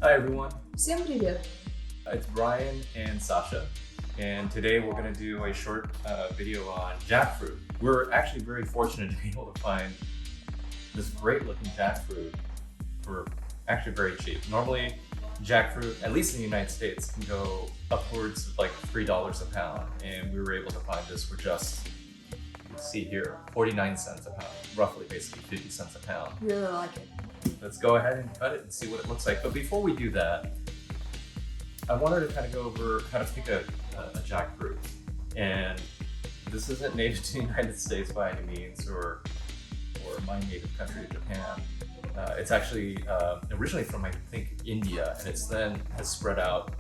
Hi everyone, Всем привет! it's Brian and Sasha, and today we're going to do a short video on jackfruit. We're actually very fortunate to be able to find this great looking jackfruit for actually very cheap. Normally jackfruit, at least in the United States, can go upwards of like $3 a pound, and we were able to find this for just, you can see here, 49 cents a pound, roughly basically 50 cents a pound. Really like it. Let's go ahead and cut it and see what it looks like. But before we do that, I wanted to kind of go over how to pick a jackfruit. And this isn't native to the United States by any means, or my native country, Japan. It's actually originally from, I think, India, and it's then has spread out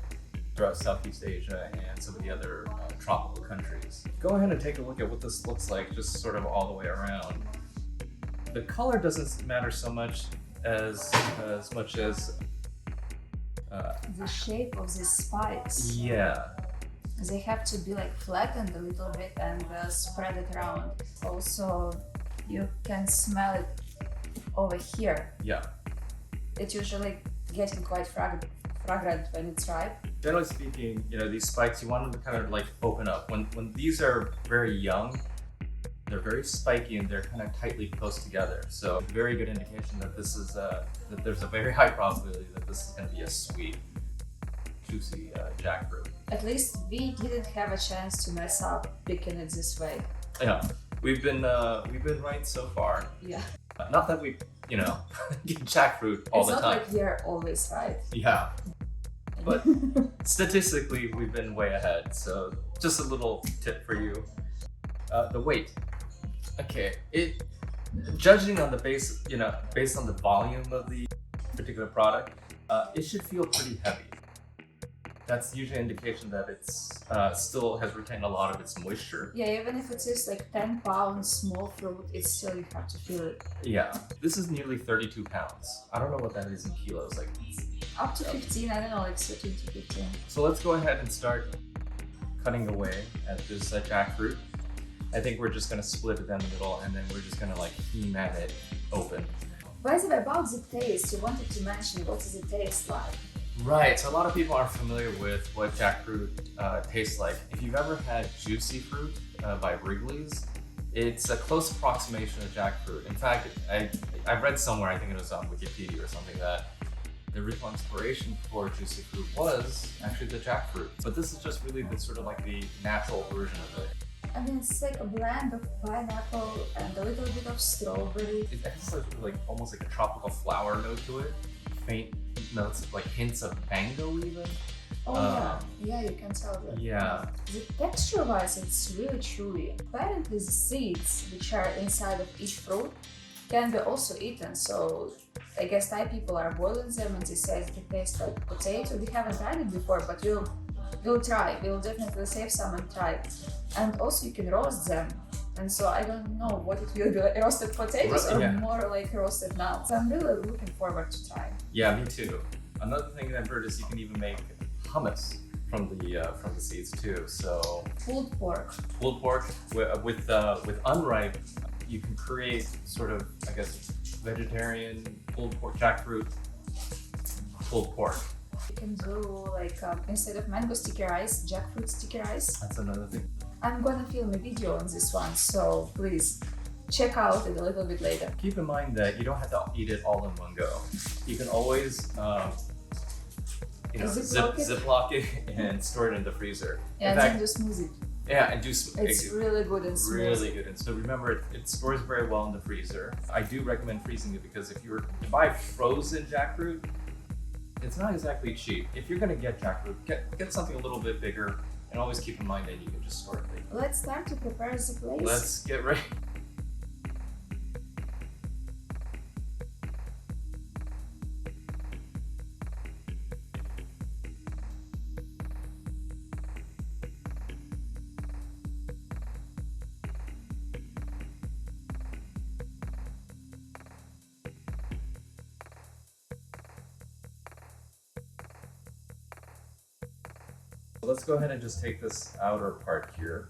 throughout Southeast Asia and some of the other tropical countries. Go ahead and take a look at what this looks like, just sort of all the way around. The color doesn't matter so much as much as The shape of these spikes. yeah. They have to be like flattened a little bit and spread it around. Also, you can smell it over here. Yeah. It's usually getting quite fragrant when it's ripe. Generally speaking, these spikes, you want them to kind of like open up. When these are very young, they're very spiky and they're kind of tightly close together. So very good indication that this is that there's a very high probability that this is going to be a sweet, juicy jackfruit. At least we didn't have a chance to mess up picking it this way. Yeah, we've been right so far. Yeah. Not that we get jackfruit all the time. It's not like we're always right. Yeah, but statistically we've been way ahead. So just a little tip for you: the weight. Okay, judging on the based on the volume of the particular product, it should feel pretty heavy. That's usually an indication that it's still has retained a lot of its moisture. Yeah, even if it is like 10 pounds small fruit, it's still, you have to feel it. Yeah, this is nearly 32 pounds. I don't know what that is in kilos. Like Up to 15, I don't know, like 13 to 15. So let's go ahead and start cutting away at this jackfruit. I think we're just gonna split it down the middle, and then we're just gonna like He-Man it open. By the way, about the taste, you wanted to mention what does it taste like? Right, so a lot of people aren't familiar with what jackfruit tastes like. If you've ever had Juicy Fruit by Wrigley's, it's a close approximation of jackfruit. In fact, I read somewhere, I think it was on Wikipedia or something, that the original inspiration for Juicy Fruit was actually the jackfruit. But this is just really the sort of like the natural version of it. I mean, it's like a blend of pineapple and a little bit of strawberry. It has like almost like a tropical flower note to it. Faint notes, like hints of mango even. Oh yeah, you can tell that. Yeah. The texture-wise, it's really chewy. Apparently, the seeds which are inside of each fruit can be also eaten. So I guess Thai people are boiling them, and they say they taste like potato. We haven't tried it before, but we'll try. We'll definitely save some and try. And also, you can roast them. And so I don't know what it will be, like roasted potatoes or more like roasted nuts. I'm really looking forward to trying. Yeah, me too. Another thing that I've heard is you can even make hummus from the seeds too. So Pulled pork. pulled pork with unripe, you can create sort of, I guess, vegetarian pulled pork, jackfruit pulled pork. You can do like instead of mango sticky rice, jackfruit sticky rice. That's another thing. I'm gonna film a video on this one, so please check out it a little bit later. Keep in mind that you don't have to eat it all in one go. You can always ziplock it and store it in the freezer. Yeah, in and fact, then do smoothie. yeah, and do It's really good and smooth. really good. And so remember, it stores very well in the freezer. I do recommend freezing it because if you were to buy frozen jackfruit, it's not exactly cheap. If you're gonna get jackfruit, get something a little bit bigger, and always keep in mind that you can just store it later. Let's start to prepare the place. Let's get ready. Let's go ahead and just take this outer part here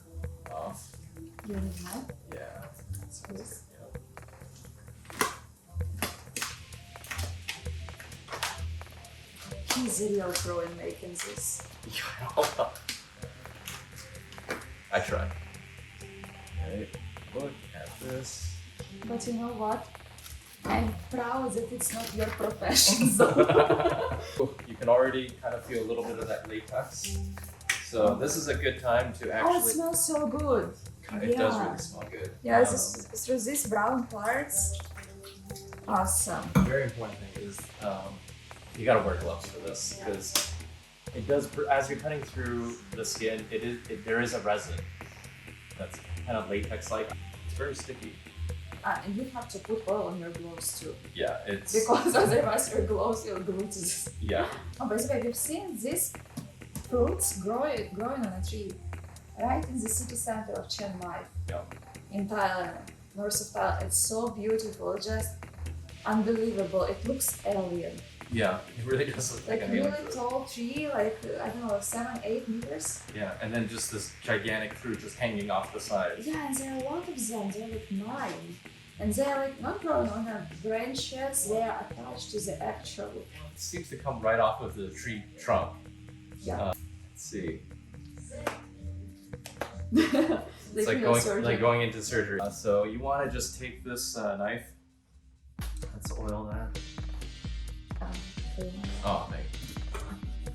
off. You need more? Yeah. Yes. Yep. he's a real pro in making this. I tried. Okay, look at this. But you know what? I'm proud that it's not your profession, so. You can already kind of feel a little bit of that latex. So this is a good time to Oh, actually. it smells so good. It does really smell good. Yeah, through these brown parts. Awesome. Very important thing is you gotta wear gloves for this because it does. As you're cutting through the skin, there is a resin that's kind of latex-like. It's very sticky. And you have to put oil on your gloves too. Yeah, it's Because otherwise your gloves will glue to this. yeah. Oh, by the way, we've seen these fruits growing on a tree right in the city center of Chiang Mai, Yeah. in Thailand, north of Thailand. It's so beautiful, just unbelievable. It looks alien. Yeah, it really does look like Like a really alien fruit. tall tree, like I don't know, 7-8 meters. Yeah, and then just this gigantic fruit just hanging off the side. Yeah, and there are a lot of them. There are like 9, and they're like not growing on the branches. They are attached to the actual. It seems to come right off of the tree trunk. Yeah. Let's see. It's Like going into surgery. So you want to just take this knife. Let's oil that. Oh, thank you.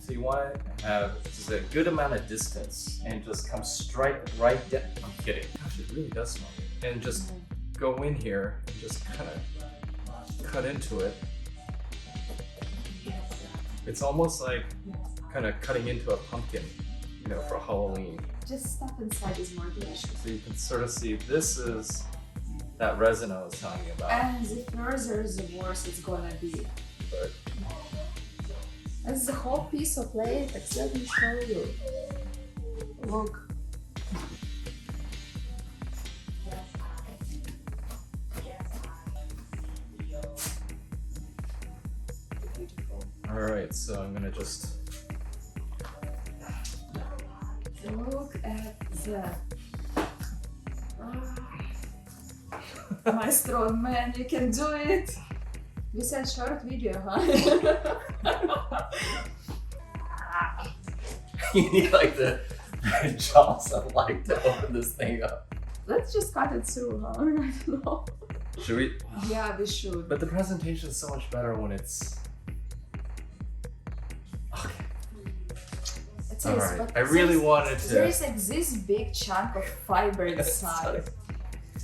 So you want to have just a good amount of distance and just come straight right down. I'm kidding. Gosh, it really does smell good. And just go in here and just kind of cut into it. It's almost like kind of cutting into a pumpkin, you know, for Halloween. Just stuff inside is more delicious. So you can sort of see this is that resin I was telling you about. And the further, the worse it's gonna be. But That's the whole piece of latex. Let me show you. Look. Beautiful. all right, so I'm gonna just. Look at that. My strong man, you can do it. We said short video, huh? You need like the jaws of light to open this thing up. Let's just cut it through, huh? I don't know. Should we? Yeah, we should. But the presentation is so much better when it's. Okay. It is, Alright. but I really wanted to. there is like this big chunk of fiber inside.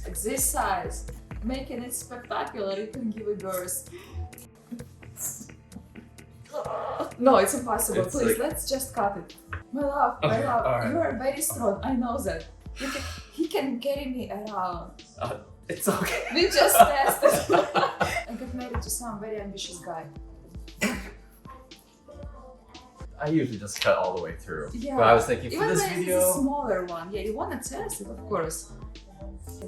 Like this size, making it spectacular. You can give it birth. No, it's impossible. It's Please, like- let's just cut it. My love, Okay, my love, alright. you are very strong. I know that. He can carry me around. It's okay. We just tested. I got married to some very ambitious guy. I usually just cut all the way through. Yeah. But I was thinking for Even this when it's a video. smaller one, yeah, you want to test it, of course.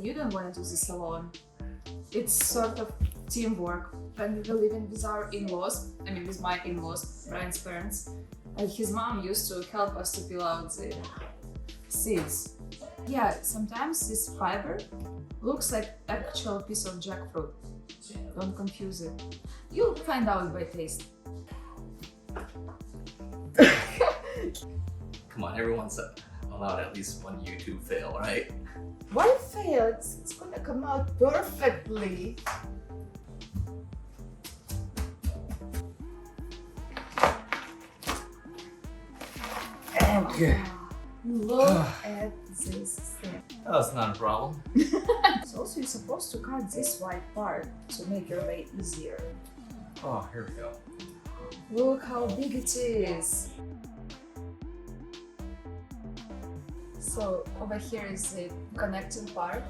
You don't want to do this alone. It's sort of teamwork. When we were living with our in-laws, I mean with my in-laws, Brian's parents, his mom used to help us to peel out the seeds. Yeah, sometimes this fiber looks like actual piece of jackfruit. Don't confuse it. You'll find out by taste. Come on, everyone's allowed at least one YouTube fail, right? Why fail? It's gonna come out perfectly. Okay. Look at this thing. That's not a problem. So also you're supposed to cut this white part to make your way easier. Oh, here we go. Look how big it is. So over here is the connecting part.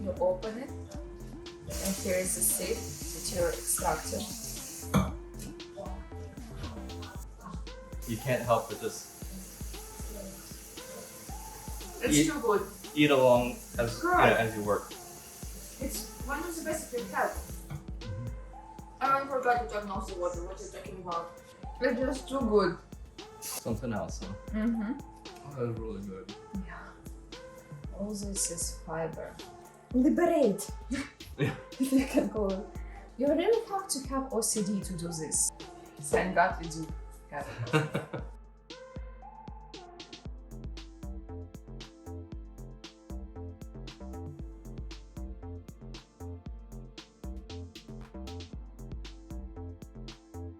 You open it, and here is the seed that you're extracting. You can't help but just It's Eat- too good. eat along as Right. as you work. It's one of the best we've had. I forgot to diagnose the water. What you're talking about? It's just too good. Something else, huh? Mm-hmm. Oh, that's really good. Yeah. All this is fiber. Liberate. Yeah. You can call it. You really have to have OCD to do this. Thank God we do have it.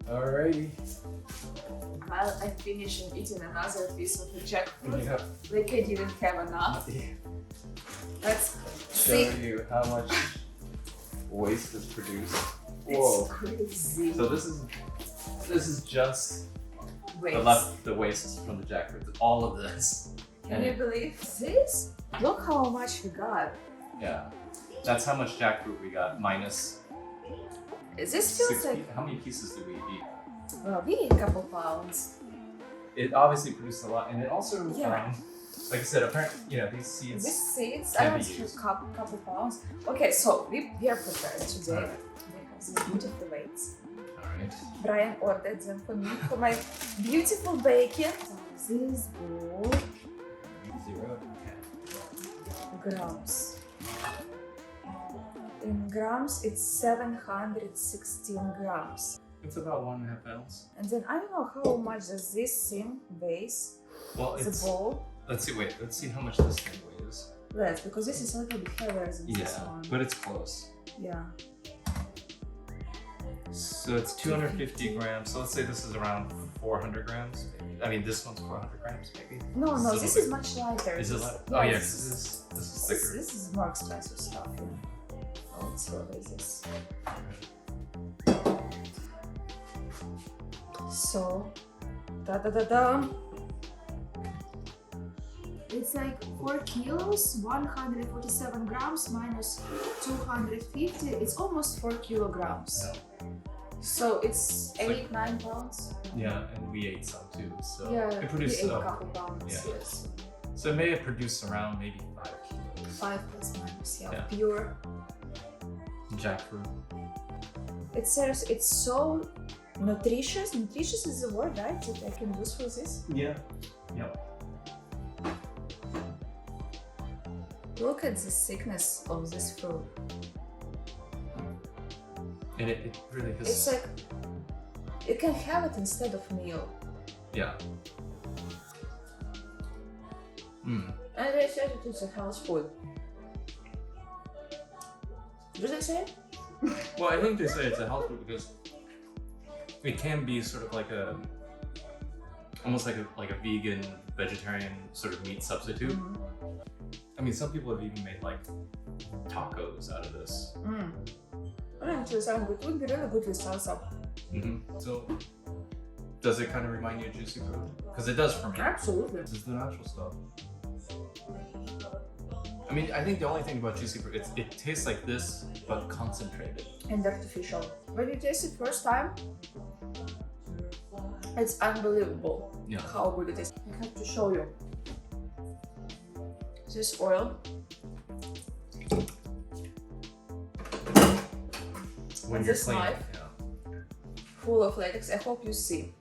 Alrighty. While I'm finishing eating another piece of the jackfruit, Yeah. like I didn't have enough. Let's Show see. you how much waste is produced. It's Whoa. crazy. So this is just Wait. the waste from the jackfruit. All of this. Can you believe this? Look how much we got. Yeah. That's how much jackfruit we got minus This feels 60. like, How many pieces do we eat? well, we need a couple pounds. It obviously produced a lot, and it also, Yeah. like I said, apparently, these seeds. These seeds, Can I be want to used. couple pounds. Okay, so we are prepared today. Alright. We have these beautiful weights. All right. Brian ordered them for me for my beautiful bacon. So this bowl 0. grams. In grams, it's 716 grams. It's about 1.5 pounds. And then I don't know how much does this thing weighs, Well, the it's. bowl. Let's see how much this thing weighs. Yes, because this is a little bit heavier than this one. but it's close. Yeah. So it's 250 grams. So let's say this is around 400 grams. I mean, this one's 400 grams, maybe. No, This no, is a this little is much lighter. Is it This- like? yeah, Oh yeah, this is- this is thicker. This is more expensive stuff. Yeah. Oh, let's see what is this. So, it's like 4 kilos, 147 grams minus 250. It's almost 4 kilograms. So it's 8-9 pounds. Yeah, and we ate some too. So Yeah, it we produced. ate a couple pounds. yeah. Yes. So it may have produced around maybe 5 kilos. 5 plus minus. Yeah. Yeah. Pure. Jackfruit. It's serious. It's so nutritious. Nutritious is the word, right? That I can use for this. Yeah. Yep. Look at the thickness of this fruit. And it really has. It's like you can have it instead of meal. Yeah. Mm. And they said it is a health food. Did they say it? Well, I think they say it's a health food because it can be sort of like almost like a vegan, vegetarian sort of meat substitute. I mean, some people have even made like tacos out of this. Actually, sounds good. It would be really good with salsa. So, does it kind of remind you of juicy fruit? Because it does for me. Absolutely. This is the natural stuff. I mean, I think the only thing about juicy fruit, it tastes like this, but concentrated. And artificial. When you taste it first time, it's unbelievable Yeah. how good it is. I have to show you. This oil. When And you're this cleaning, knife? Full of latex. I hope you see.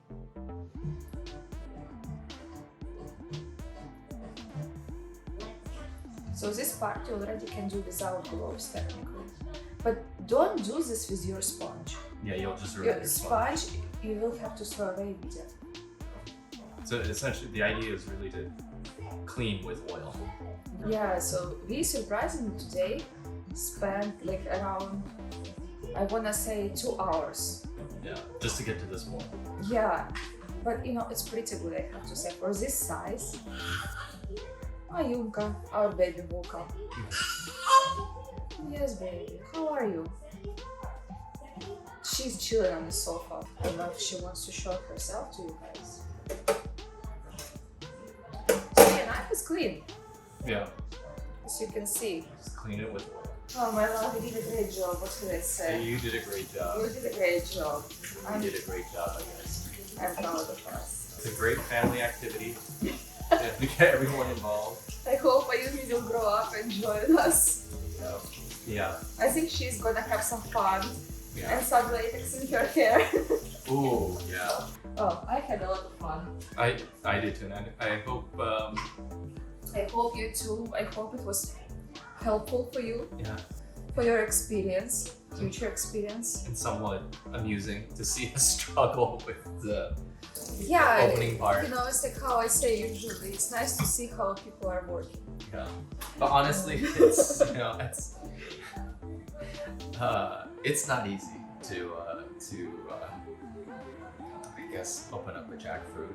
So this part you already can do without gloves technically. But don't do this with your sponge. Yeah, you'll just ruin Your your sponge. sponge, you will have to throw away with it. So essentially, the idea is really to clean with oil. Yeah, so we surprisingly today spent like around, I wanna say 2 hours. Yeah, just to get to this point. Yeah, but you know, it's pretty good, I have to say, for this size. Ayunka, our baby woke up. Yes, baby, how are you? She's chilling on the sofa. I don't know if she wants to show herself to you guys. So yeah, knife is clean, Yeah, as you can see. just clean it with oil. Oh my love, you did a great job, what can I Hey, say? you did a great job. You did a great job. You did a great job, I guess. I'm proud of us. It's a great family activity. To get everyone involved. I hope Ayumi will grow up and join us. Yeah. I think she's gonna have some fun Yeah. and some latex in her hair. Ooh, yeah. Oh, I had a lot of fun. I did too, and I hope. I hope you too. I hope it was helpful for you. Yeah. for your experience, future experience. It's somewhat amusing to see us struggle with the Yeah, opening part. you know, it's like how I say usually. It's nice to see how people are working. Yeah. But honestly, it's it's not easy to I guess open up a jackfruit.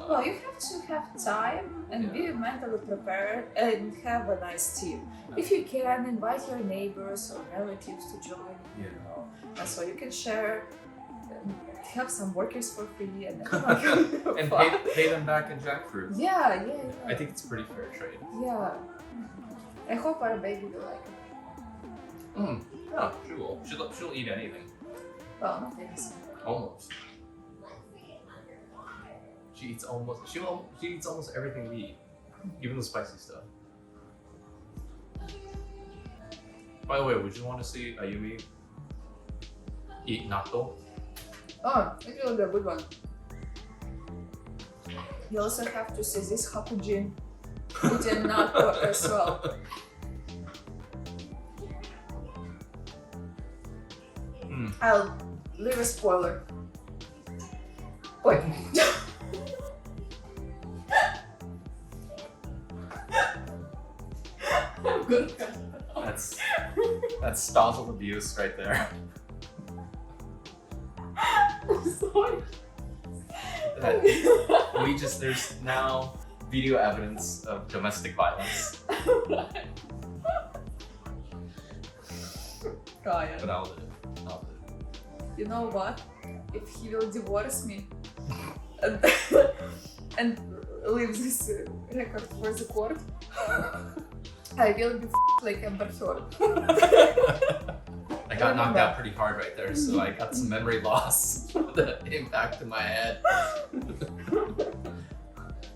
Well, you have to have time and be mentally prepared and have a nice team. If you can, invite your neighbors or relatives to join, you know, and so you can share, have some workers for free, and and pay them back in jackfruit. Yeah. I think it's a pretty fair trade. Yeah. I hope our baby will like it. Oh, she will. She'll eat anything. Well, not this. Almost. She eats almost everything we eat, even the spicy stuff. By the way, would you want to see Ayumi eat natto? Oh, it will be a good one. You also have to see this Hakujin eating natto as well. I'll leave a spoiler. Wait. I'm good. That's spousal abuse right there. I'm sorry. There's now video evidence of domestic violence. Ryan. But I'll do it. You know what? If he will divorce me and leave this record for the court, I will be like Amber Heard. I got knocked out pretty hard right there, so I got some memory loss with the impact in my head.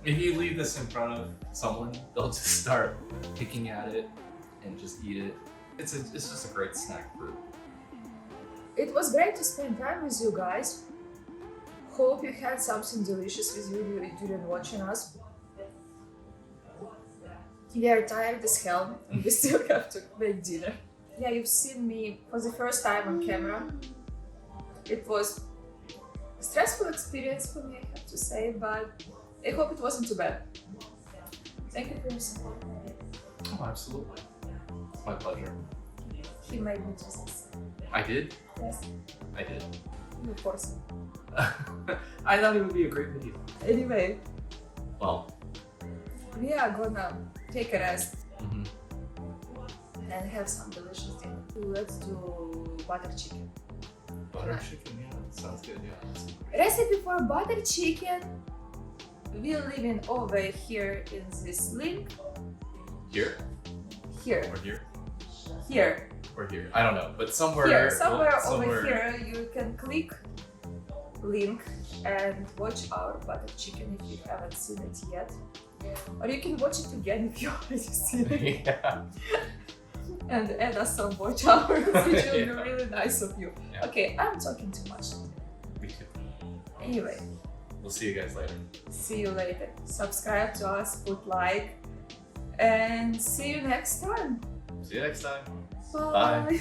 If you leave this in front of someone, they'll just start picking at it and just eat it. It's just a great snack fruit. It was great to spend time with you guys. Hope you had something delicious with you during watching us. We are tired as hell and we still have to make dinner. Yeah, you've seen me for the first time on camera. It was a stressful experience for me, I have to say, but I hope it wasn't too bad. Thank you for your support. Oh, absolutely. It's my pleasure. He made me do this. I did? Yes, I did. you forced me. I thought it would be a great video. Anyway, Well, we are gonna take a rest mhm. and have some delicious dinner. Let's do butter chicken. Butter chicken, yeah, that sounds good, yeah. Recipe for butter chicken will live in over here in this link. Here? Here. Or here? Here. Or here? I don't know, but somewhere... Here. Somewhere somewhere over here you can click link and watch our butter chicken if you haven't seen it yet. Or you can watch it again if you already seen it. Yeah. And add us some watch hours, which will be Yeah. really nice of you. Yeah. Okay, I'm talking too much. Me too. Anyway, We'll see you guys later. see you later. Subscribe to us, put like, and see you next time. See you next time. Bye. Bye.